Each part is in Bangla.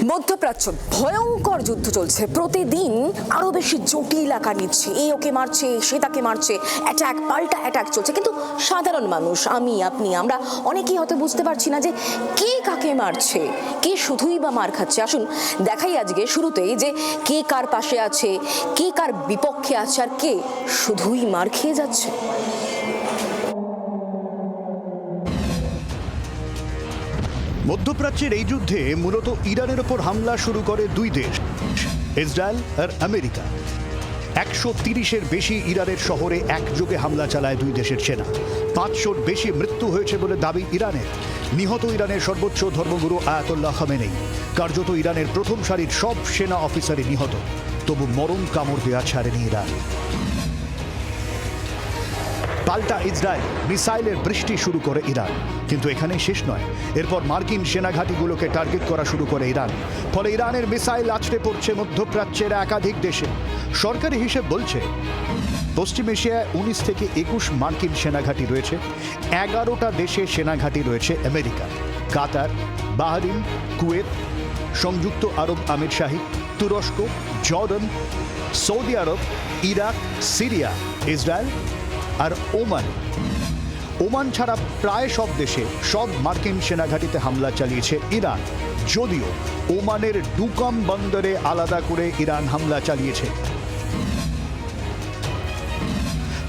মধ্যপ্রাচ্য ভয়ঙ্কর যুদ্ধ চলছে, প্রতিদিন আরো বেশি জটিল আকার নিচ্ছে। এই ওকে মারছে, সে তাকে মারছে, অ্যাটাক পাল্টা অ্যাটাক চলছে। কিন্তু সাধারণ মানুষ, আমি আপনি, আমরা অনেকেই হয়তো বুঝতে পারছি না যে কে কাকে মারছে, কে শুধুই বা মার খাচ্ছে। আসুন দেখাই আজকে শুরুতেই যে কে কার পাশে আছে, কে কার বিপক্ষে আছে, আর কে শুধুই মার খেয়ে যাচ্ছে। মধ্যপ্রাচ্যের এই যুদ্ধে মূলত ইরানের ওপর হামলা শুরু করে দুই দেশ, ইসরায়েল আর আমেরিকা। 130-এর বেশি ইরানের শহরে একযোগে হামলা চালায় দুই দেশের সেনা। 500-র বেশি মৃত্যু হয়েছে বলে দাবি ইরানের। নিহত ইরানের সর্বোচ্চ ধর্মগুরু আয়াতুল্লাহ খামেনেই। কার্যত ইরানের প্রথম সারির সব সেনা অফিসারই নিহত, তবু মরণ কামড় দেওয়া ছাড়েনি ইরান। পাল্টা ইসরায়েল মিসাইলের বৃষ্টি শুরু করে ইরান, কিন্তু এখানেই শেষ নয়। এরপর মার্কিন সেনাঘাঁটিগুলোকে টার্গেট করা শুরু করে ইরান। ফলে ইরানের মিসাইল আছড়ে পড়ছে মধ্যপ্রাচ্যের একাধিক দেশে। সরকারি হিসেব বলছে পশ্চিম এশিয়ায় 19 থেকে 21 মার্কিন সেনাঘাঁটি রয়েছে। 11টা দেশে সেনাঘাঁটি রয়েছে আমেরিকা, কাতার, বাহরিন, কুয়েত, সংযুক্ত আরব আমিরশাহী, তুরস্ক, জর্ডান, সৌদি আরব, ইরাক, সিরিয়া, ইসরায়েল আর ওমান। ওমান ছাড়া প্রায় সব দেশে সব মার্কিন সেনাঘাঁটিতে হামলা চালিয়েছে ইরান, যদিও ওমানের ডুকাম বন্দরে আলাদা করে ইরান হামলা চালিয়েছে।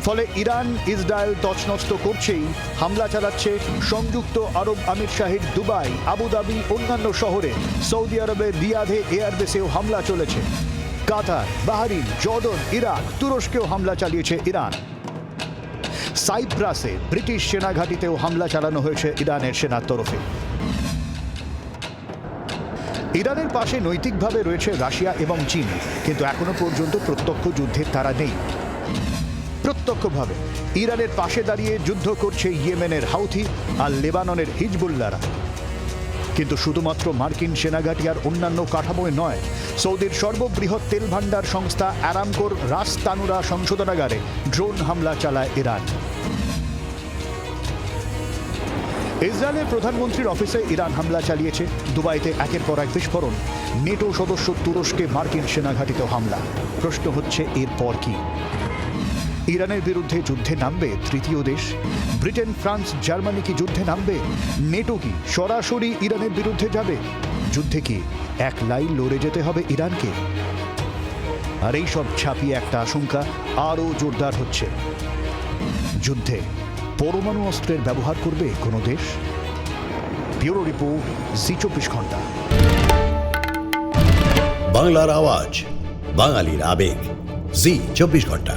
ফলে ইরান ইসরায়েল তছনছ করছেই, হামলা চালাচ্ছে সংযুক্ত আরব আমিরশাহীর দুবাই, আবুধাবি, অন্যান্য শহরে। সৌদি আরবের রিয়াধে এয়ারবেসেও হামলা চলেছে। কাতার, বাহরিন, জর্ডান, ইরাক, তুরস্কেও হামলা চালিয়েছে ইরান। সাইপ্রাসে ব্রিটিশ সেনাঘাঁটিতেও হামলা চালানো হয়েছে ইরানের সেনার তরফে। ইরানের পাশে নৈতিকভাবে রয়েছে রাশিয়া এবং চীন, কিন্তু এখনো পর্যন্ত প্রত্যক্ষ যুদ্ধের তারা নেই। প্রত্যক্ষভাবে ইরানের পাশে দাঁড়িয়ে যুদ্ধ করছে ইয়েমেনের হাউথি আর লেবাননের হিজবুল্লাহরা। কিন্তু শুধুমাত্র মার্কিন সেনাঘাঁটি আর অন্যান্য কাঠামোয় নয়, সৌদির সর্ববৃহৎ তেল ভান্ডার সংস্থা আরামকোর রাস তানুরা সংশোধনাগারে ড্রোন হামলা চালায় ইরান। ইসরায়েলের প্রধানমন্ত্রীর অফিসে ইরান হামলা চালিয়েছে। দুবাইতে একের পর এক বিস্ফোরণ। নেটো সদস্য তুরস্কে মার্কিন সেনাঘাঁটিতেও হামলা। প্রশ্ন হচ্ছে এরপর কি? ইরানের বিরুদ্ধে যুদ্ধে নামবে তৃতীয় দেশ? ব্রিটেন, ফ্রান্স, জার্মানি কি যুদ্ধে নামবে? নেটো কি সরাসরি ইরানের বিরুদ্ধে যাবে? যুদ্ধে কি একলাই লড়ে যেতে হবে ইরানকে? আর এই সব ছাপিয়ে একটা আশঙ্কা আরও জোরদার হচ্ছে, যুদ্ধে পরমাণু অস্ত্রের ব্যবহার করবে কোনো দেশ? ব্যুরো রিপোর্ট, জি24 ঘন্টা। বাংলার আওয়াজ, বাঙালির আবেগ, জি24 ঘন্টা।